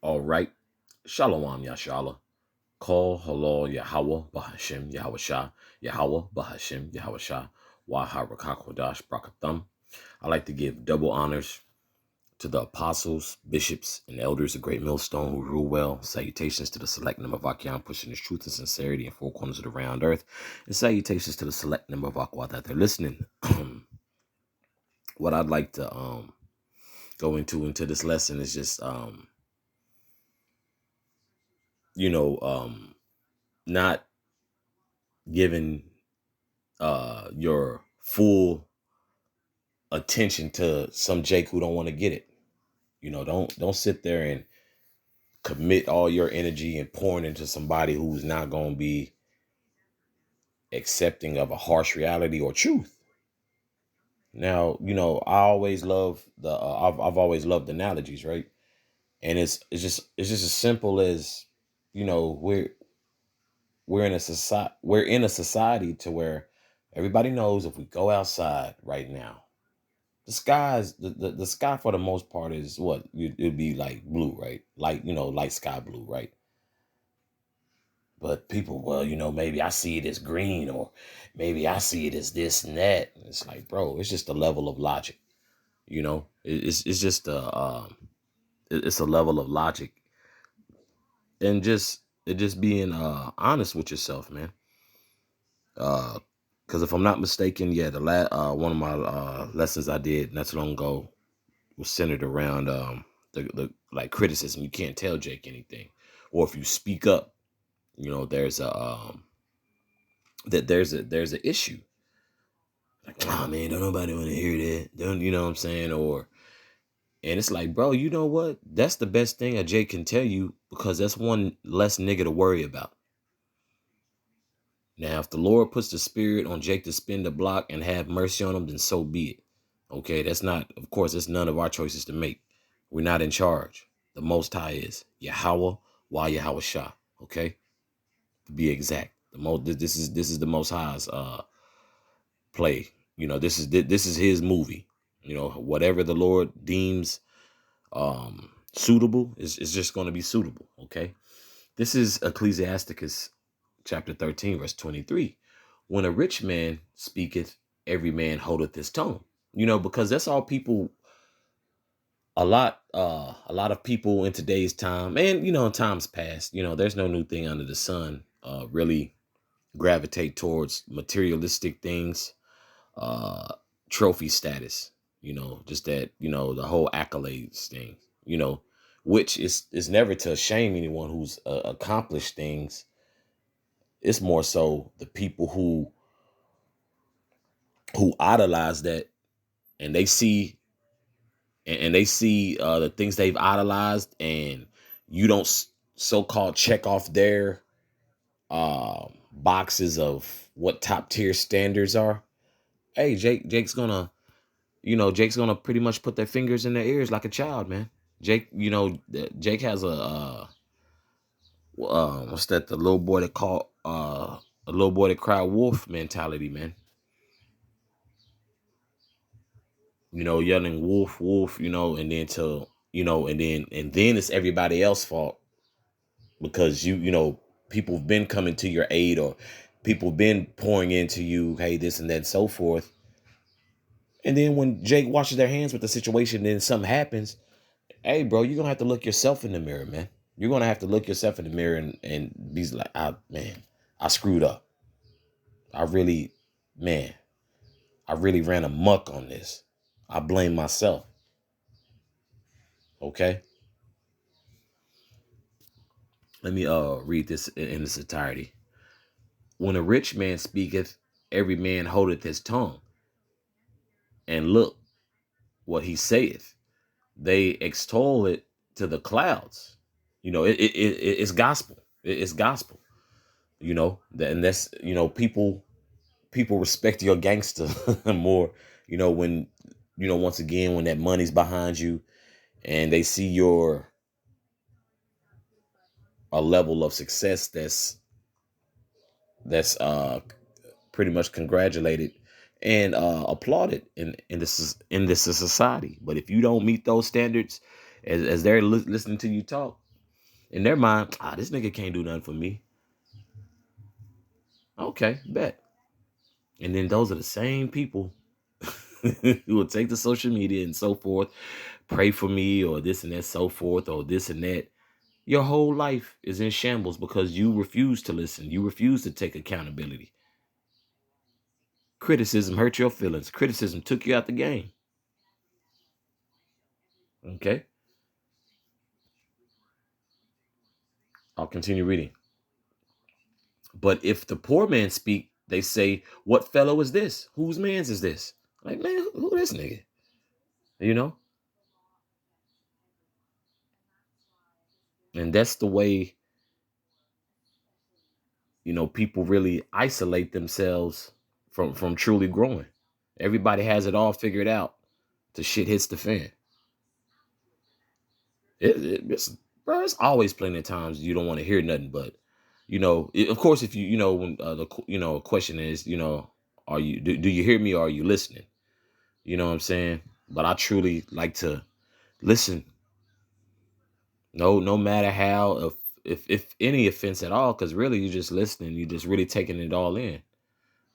All right. Shalom, Yashala. Call halal Yahweh Bahashim Yahweh Shah. Yahweh Bahashim Yahweh Shah. Waharakakwadash Brakathum. I like to give double honors to the apostles, bishops, and elders of Great Millstone who rule well. Salutations to the select number of Akyam pushing his truth and sincerity in four corners of the round earth. And salutations to the select number of Aqua that they're listening. What I'd like to go into this lesson is just not giving your full attention to some Jake who don't want to get it. Don't sit there and commit all your energy and pouring into somebody who's not going to be accepting of a harsh reality or truth. Now, I always love I've always loved analogies, right? And it's just as simple as, we're in a society to where everybody knows if we go outside right now, the sky for the most part is what it'd be like blue, right? Light sky blue, right? But people, well, maybe I see it as green, or maybe I see it as this and that. It's like, bro, it's just a level of logic. It's just it's a level of logic, and just being honest with yourself, man. Because if I'm not mistaken, yeah, one of my lessons I did not too long ago was centered around the like criticism. You can't tell Jake anything, or if you speak up, there's there's an issue. Like, oh man, don't nobody want to hear that. Don't you know what I'm saying? And it's like, bro, you know what? That's the best thing a Jake can tell you, because that's one less nigga to worry about. Now, if the Lord puts the spirit on Jake to spin the block and have mercy on him, then so be it. Okay, that's none of our choices to make. We're not in charge. The Most High is Yahweh, Yahweh Shah. Okay, to be exact. This is the Most High's play. This is his movie. Whatever the Lord deems suitable is just going to be suitable. Okay, this is Ecclesiasticus chapter 13, verse 23. When a rich man speaketh, every man holdeth his tongue. Because that's all people. A lot of people in today's time, and in times past, there's no new thing under the sun. Really gravitate towards materialistic things, trophy status. Just that, the whole accolades thing. Which is never to shame anyone who's accomplished things. It's more so the people who idolize that, and they see the things they've idolized, and you don't so-called check off their boxes of what top tier standards are. Hey, Jake's gonna pretty much put their fingers in their ears like a child, man. Jake has a what's that? The little boy that called a little boy that cried wolf mentality, man. Yelling wolf, wolf, and then and then it's everybody else's fault, because people have been coming to your aid, or people have been pouring into you, hey, this and that and so forth. And then when Jake washes their hands with the situation, then something happens. Hey, bro, you're gonna have to look yourself in the mirror, man. You're gonna have to look yourself in the mirror and be like, I screwed up. I really ran amok on this. I blame myself. Okay. Let me read this in its entirety. When a rich man speaketh, every man holdeth his tongue. And look what he saith. They extol it to the clouds. It's gospel. It's gospel. And that's, people respect your gangster more, when, once again, when that money's behind you and they see a level of success that's pretty much congratulated and applauded in this society. But if you don't meet those standards, as they're listening to you talk, In their mind, this nigga can't do nothing for me. Okay, bet. And then those are the same people who will take to social media and so forth, pray for me or this and that, so forth, or this and that. Your whole life is in shambles because you refuse to listen. You refuse to take accountability. Criticism hurt your feelings. Criticism took you out the game. Okay. I'll continue reading. But if the poor man speak, they say, what fellow is this? Whose man's is this? Like, man, who this nigga? You know? And that's the way, people really isolate themselves from truly growing. Everybody has it all figured out till shit hits the fan. It's always plenty of times you don't want to hear nothing, but of course, if when the question is, are you do you hear me or are you listening? You know what I'm saying? But I truly like to listen. No matter how, if any offense at all, because really you're just listening. You're just really taking it all in.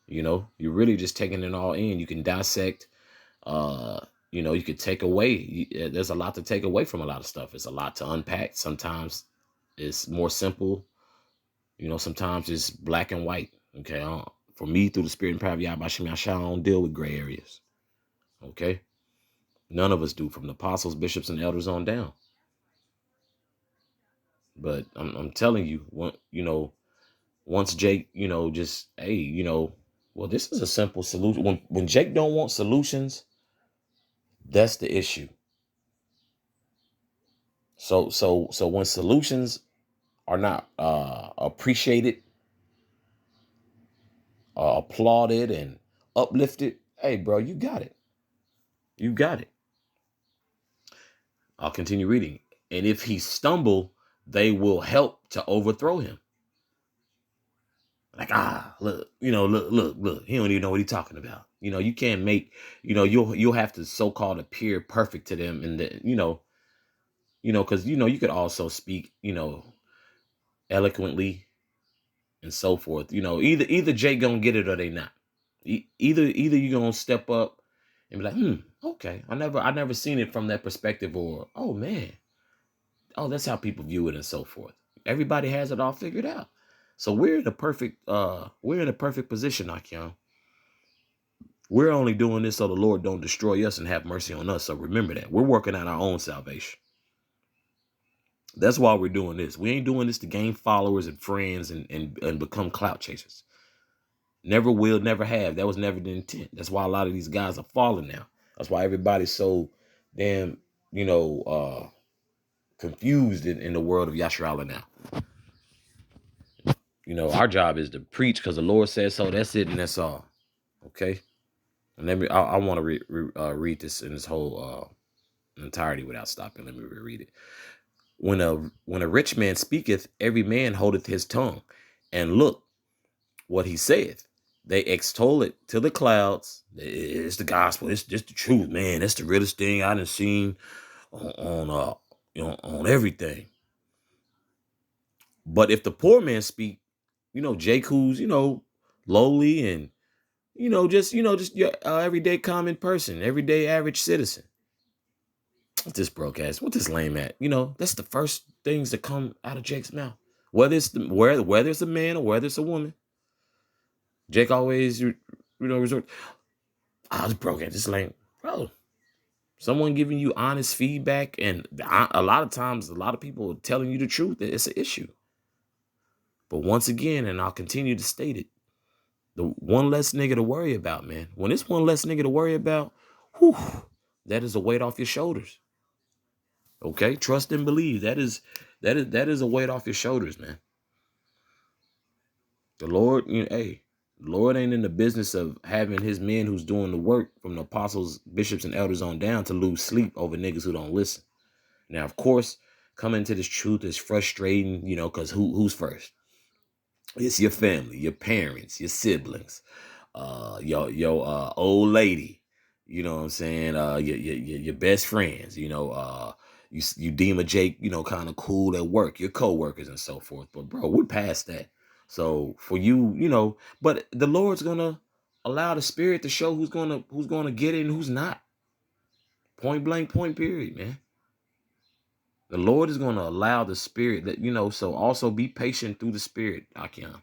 You're really just taking it all in. You can dissect. You could take away. There's a lot to take away from a lot of stuff. It's a lot to unpack. Sometimes it's more simple. Sometimes it's black and white. Okay. For me, through the spirit and power of Yahweh Shem Yahshua, I don't deal with gray areas. Okay. None of us do, from the apostles, bishops, and elders on down. But I'm telling you, once Jake, just, hey, well, this is a simple solution. When Jake don't want solutions, that's the issue. So when solutions are not appreciated, applauded, and uplifted, hey, bro, you got it. You got it. I'll continue reading. And if he stumble, they will help to overthrow him. Like, look, look. He don't even know what he's talking about. You can't make, you'll have to so-called appear perfect to them. And because, you could also speak, eloquently and so forth. Either Jay gonna get it or they not. Either you gonna step up and be like, okay, I never seen it from that perspective, or, oh man, oh, that's how people view it and so forth. Everybody has it all figured out. So we're in a perfect position, Akion. We're only doing this so the Lord don't destroy us and have mercy on us. So remember that. We're working out our own salvation. That's why we're doing this. We ain't doing this to gain followers and friends and become clout chasers. Never will, never have. That was never the intent. That's why a lot of these guys are falling now. That's why everybody's so damn, confused in the world of Yasharala now. Our job is to preach because the Lord says so. That's it, and that's all. Okay. And I want to read this in its whole entirety without stopping. Let me reread it. When a rich man speaketh, every man holdeth his tongue, and look what he saith. They extol it to the clouds. It's the gospel. It's just the truth, man. That's the realest thing I done seen on everything. But if the poor man speak, Jake, who's lowly and just your everyday common person, everyday average citizen. What's this broke ass? What this lame at? That's the first things that come out of Jake's mouth. Whether it's a man or whether it's a woman, Jake always resort. This broke ass, this lame, bro. Someone giving you honest feedback, and a lot of times, a lot of people telling you the truth. It's an issue. But once again, and I'll continue to state it, the one less nigga to worry about, man. When it's one less nigga to worry about, that is a weight off your shoulders. Okay, trust and believe. That is a weight off your shoulders, man. The Lord, the Lord ain't in the business of having his men who's doing the work, from the apostles, bishops, and elders on down, to lose sleep over niggas who don't listen. Now, of course, coming to this truth is frustrating, because who's first? It's your family, your parents, your siblings, your old lady, you know what I'm saying? Your best friends, You deem a Jake, kind of cool at work, your coworkers and so forth. But bro, we're past that. So for you, but the Lord's gonna allow the Spirit to show who's gonna get it and who's not. Point blank, point period, man. The Lord is gonna allow the Spirit that So also be patient through the Spirit, Akian.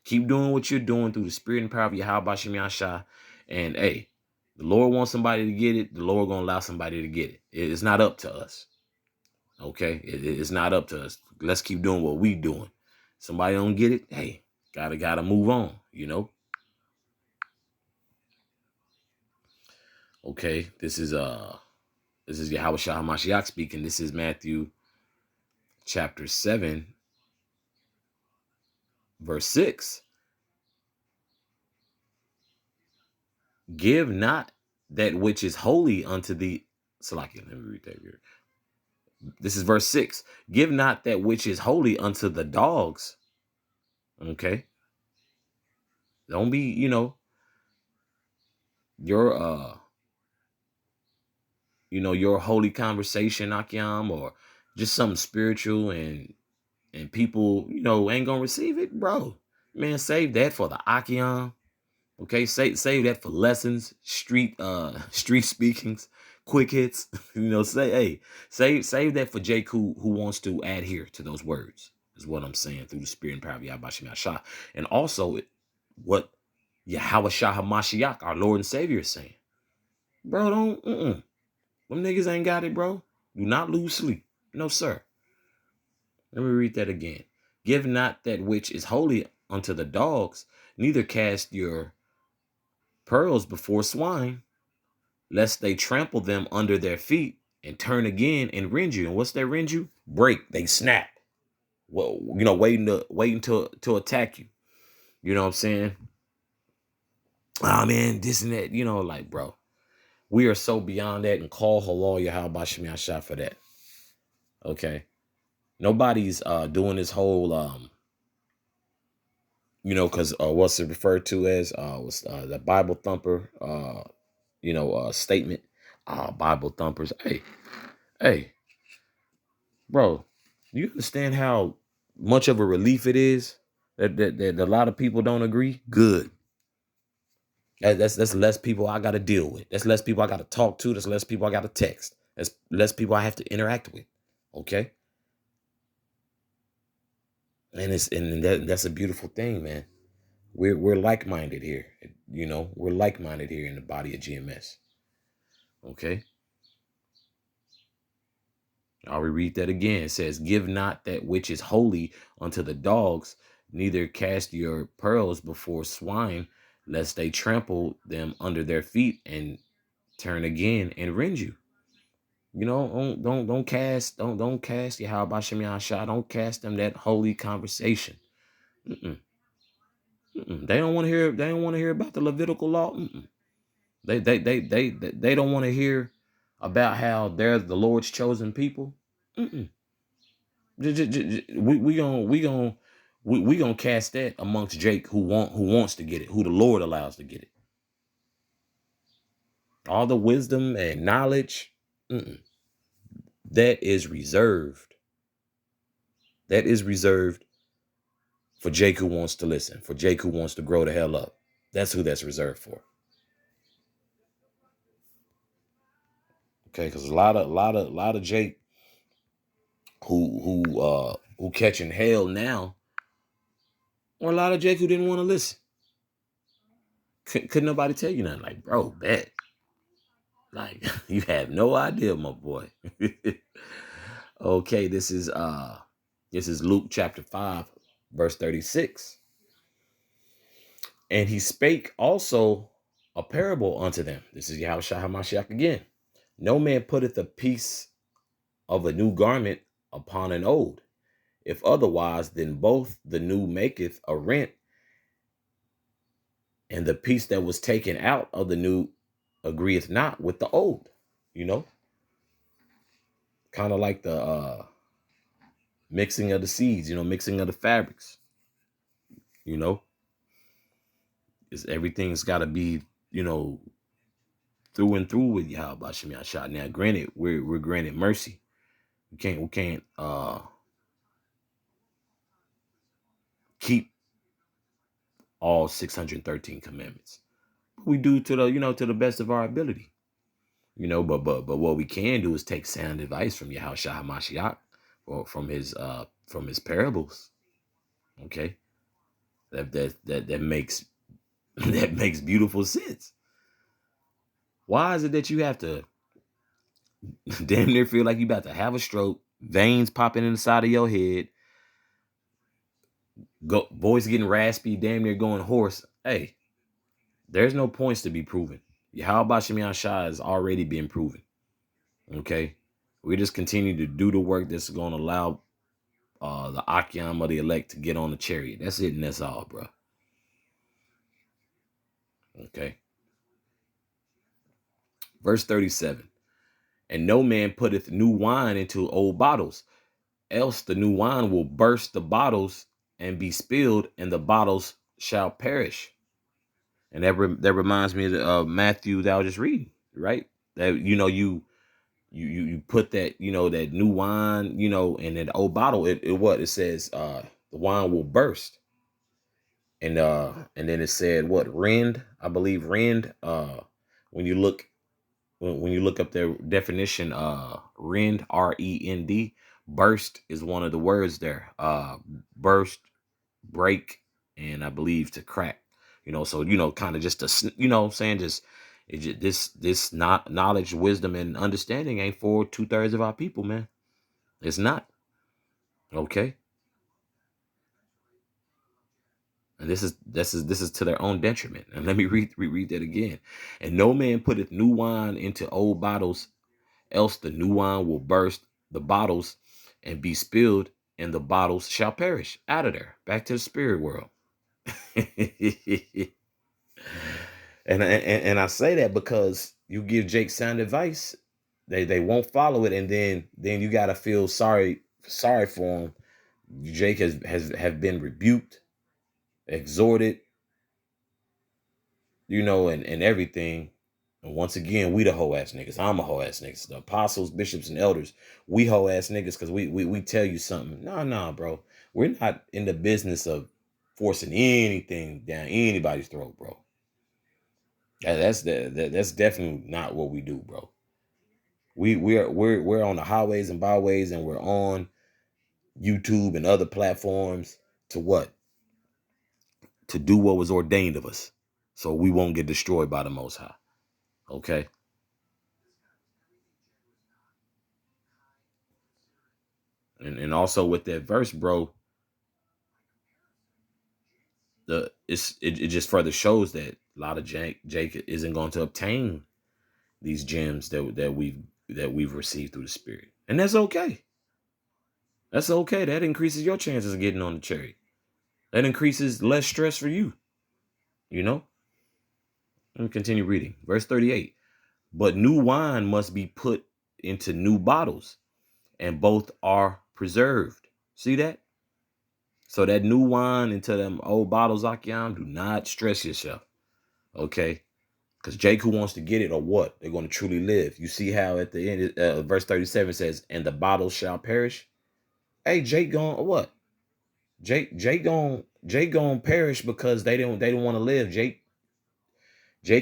Keep doing what you're doing through the Spirit and power of Yahweh Shem Yahshua. And hey, the Lord wants somebody to get it. The Lord gonna allow somebody to get it. It's not up to us. Okay, it's not up to us. Let's keep doing what we doing. Somebody don't get it. Hey, gotta move on. Okay, this is Yahweh Shah Hamashiach speaking. This is Matthew chapter 7, verse 6. Give not that which is holy unto the Salakia. Let me read that here. This is verse 6. Give not that which is holy unto the dogs. Okay. Don't be, your your holy conversation, Akyam, or just something spiritual and people, ain't gonna receive it, bro. Man, save that for the Akyam. Okay, save that for lessons, street speakings, quick hits. Save that for Jake who wants to adhere to those words, is what I'm saying, through the Spirit and power of Yahweh Shem Yahshua. And also what Yahweh Shah HaMashiach, our Lord and Savior, is saying. Bro, don't them niggas ain't got it, bro. Do not lose sleep. No, sir. Let me read that again. Give not that which is holy unto the dogs, neither cast your pearls before swine, lest they trample them under their feet and turn again and rend you. And what's that rend you? Break. They snap. Well, waiting to attack you. You know what I'm saying? Oh man, this and that. Like, bro, we are so beyond that, and call halal Yahweh Shem Yahshua for that. Okay. Nobody's doing this whole because what's it referred to as was the Bible thumper statement. Bible thumpers. Hey, bro, you understand how much of a relief it is that a lot of people don't agree? Good. That's less people I got to deal with. That's less people I got to talk to. That's less people I got to text. That's less people I have to interact with. Okay. And that's a beautiful thing, man. We're like-minded here. We're like-minded here in the body of GMS. Okay. I'll reread that again. It says, give not that which is holy unto the dogs, neither cast your pearls before swine, lest they trample them under their feet and turn again and rend you. Don't cast Yahweh Shem Yahshua. Don't cast them that holy conversation. Mm-mm. Mm-mm. They don't want to hear. They don't want to hear about the Levitical law. Mm-mm. They don't want to hear about how they're the Lord's chosen people. Mm-mm. We gonna cast that amongst Jake who wants to get it, who the Lord allows to get it. All the wisdom and knowledge, that is reserved. That is reserved for Jake who wants to listen, for Jake who wants to grow the hell up. That's who that's reserved for. Okay, because a lot of Jake who catching hell now, or a lot of Jake who didn't want to listen. Couldn't nobody tell you nothing. Like, bro, bet. Like, you have no idea, my boy. Okay, this is Luke chapter 5, verse 36. And he spake also a parable unto them. This is Yahweh Shah HaMashiach again. No man putteth a piece of a new garment upon an old. If otherwise, then both the new maketh a rent, and the piece that was taken out of the new agreeth not with the old. Kind of like the mixing of the seeds, mixing of the fabrics. Everything's got to be, through and through with Yahweh Shem Yahshua. Now, granted, we're granted mercy. We can't keep all 613 commandments. We do to the best of our ability. But what we can do is take sound advice from Yahushua HaMashiach or from his parables. Okay. That makes that makes beautiful sense. Why is it that you have to damn near feel like you about to have a stroke, veins popping in the side of your head, voice getting raspy, damn near going hoarse? Hey, there's no points to be proven. Yahweh Shemiah Shah has already been proven. Okay. We just continue to do the work that's going to allow the Akyam of the elect to get on the chariot. That's it, and that's all, bro. Okay. Verse 37. And no man putteth new wine into old bottles, else the new wine will burst the bottles and be spilled, and the bottles shall perish. And that reminds me of Matthew that I was just reading, right? That you put that that new wine in that old bottle. It says the wine will burst, and then it said what rend, I believe rend. When you look when you look up their definition, rend, REND, burst is one of the words there. Burst, break, and I believe to crack. So kind of just I'm saying, this not knowledge, wisdom, and understanding ain't for 2/3 of our people, man. It's not. Okay. And this is to their own detriment. And let me reread that again. And no man putteth new wine into old bottles, else the new wine will burst the bottles and be spilled, and the bottles shall perish. Out of there, back to the spirit world. and I say that because you give Jake sound advice, they won't follow it, and then you gotta feel sorry for him. Jake have been rebuked, exhorted, and everything. And once again, we the hoe ass niggas. I'm a hoe ass niggas. The apostles, bishops, and elders, we hoe ass niggas because we tell you something. Nah, bro. We're not in the business of forcing anything down anybody's throat, bro. That's definitely not what we do, bro. We're on the highways and byways, and we're on YouTube and other platforms to what? To do what was ordained of us, so we won't get destroyed by the Most High. Okay. And also with that verse, bro, it just further shows that a lot of Jake isn't going to obtain these gems that we've received through the Spirit, and that's okay. That's okay. That increases your chances of getting on the chariot. That increases less stress for you. Let me continue reading. Verse 38. But new wine must be put into new bottles, and both are preserved. See that? So that new wine into them old bottles, Akiam, do not stress yourself. Okay? Because Jake who wants to get it or what? They're going to truly live. You see how at the end, verse 37 says, and the bottles shall perish. Hey, Jake going what? Jake going perish because they don't want to live. Jake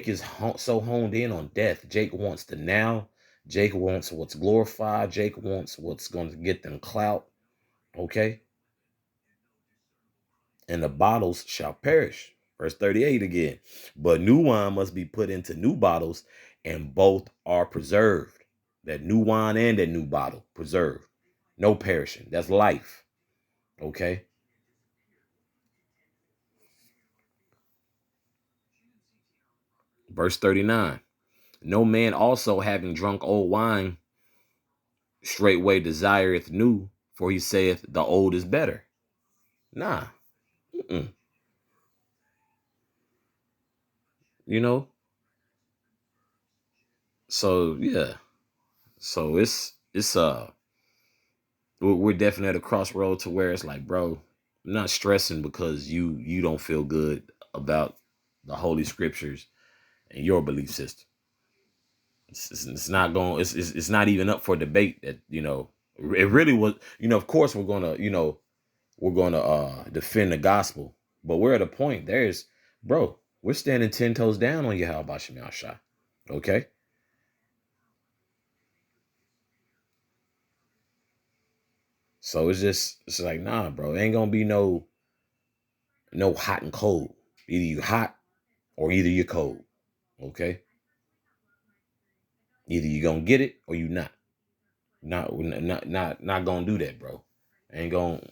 is so honed in on death. Jake wants the now. Jake wants what's glorified. Jake wants what's going to get them clout. Okay? And the bottles shall perish. Verse 38 again. But new wine must be put into new bottles, and both are preserved. That new wine and that new bottle, preserved. No perishing. That's life. Okay? Verse 39. No man also having drunk old wine straightway desireth new, for he saith the old is better. Nah. Mm-mm. You know? So yeah. So it's we're definitely at a crossroad to where it's like, bro, I'm not stressing because you don't feel good about the holy scriptures and your belief system. It's not going. It's not even up for debate. That It really was, of course we're gonna defend the gospel, but we're at a point, we're standing 10 toes down on Yahweh Bashim Yahshai. Okay? So it's like, nah, bro. It ain't gonna be no hot and cold. Either you hot or either you're cold. Okay? Either you gonna get it or you not. Not gonna do that, bro. Ain't gonna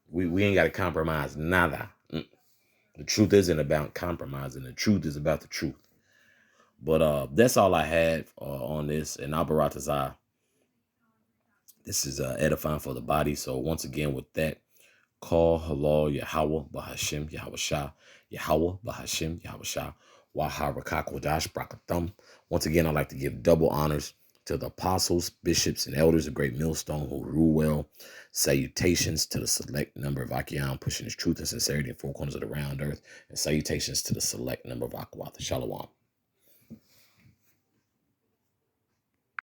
we ain't gotta compromise nada. The truth isn't about compromising. The truth is about the truth. But that's all I had on this. And Albaratazah, this is edifying for the body. So once again, with that, call halal Yahweh Bahashim Yahweh Shah Yahweh Bahashim Yahweh Shah Waharakakwadash Brakathum. Once again, I'd like to give double honors to the apostles, bishops, and elders of Great Millstone who rule well. Salutations to the select number of Akiam pushing his truth and sincerity in four corners of the round earth. And salutations to the select number of Aquath. Shalom.